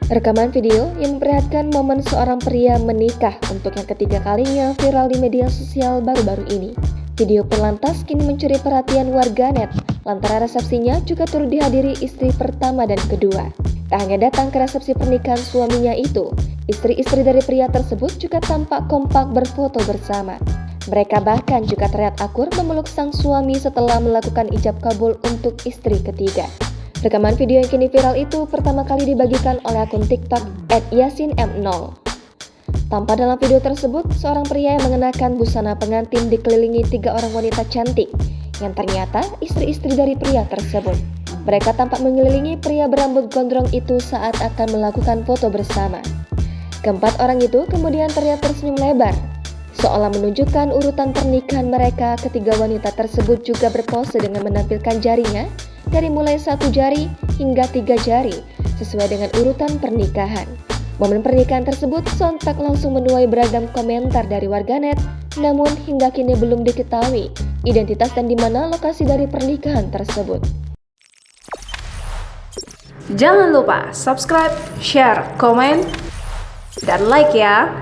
Rekaman video yang memperlihatkan momen seorang pria menikah untuk yang ketiga kalinya viral di media sosial baru-baru ini. Video pun lantas kini mencuri perhatian warganet lantaran resepsinya juga turut dihadiri istri pertama dan kedua. Tak hanya datang ke resepsi pernikahan suaminya itu, istri-istri dari pria tersebut juga tampak kompak berfoto bersama. Mereka bahkan juga terlihat akur memeluk sang suami setelah melakukan ijab kabul untuk istri ketiga. Rekaman video yang kini viral itu pertama kali dibagikan oleh akun TikTok @yasinm0. Tampak dalam video tersebut, seorang pria yang mengenakan busana pengantin dikelilingi 3 orang wanita cantik, yang ternyata istri-istri dari pria tersebut. Mereka tampak mengelilingi pria berambut gondrong itu saat akan melakukan foto bersama. Keempat orang itu kemudian terlihat tersenyum lebar, seolah menunjukkan urutan pernikahan mereka. Ketiga wanita tersebut juga berpose dengan menampilkan jarinya dari mulai 1 jari hingga 3 jari sesuai dengan urutan pernikahan. Momen pernikahan tersebut sontak langsung menuai beragam komentar dari warganet, namun hingga kini belum diketahui identitas dan di mana lokasi dari pernikahan tersebut. Jangan lupa subscribe, share, komen, dan like ya!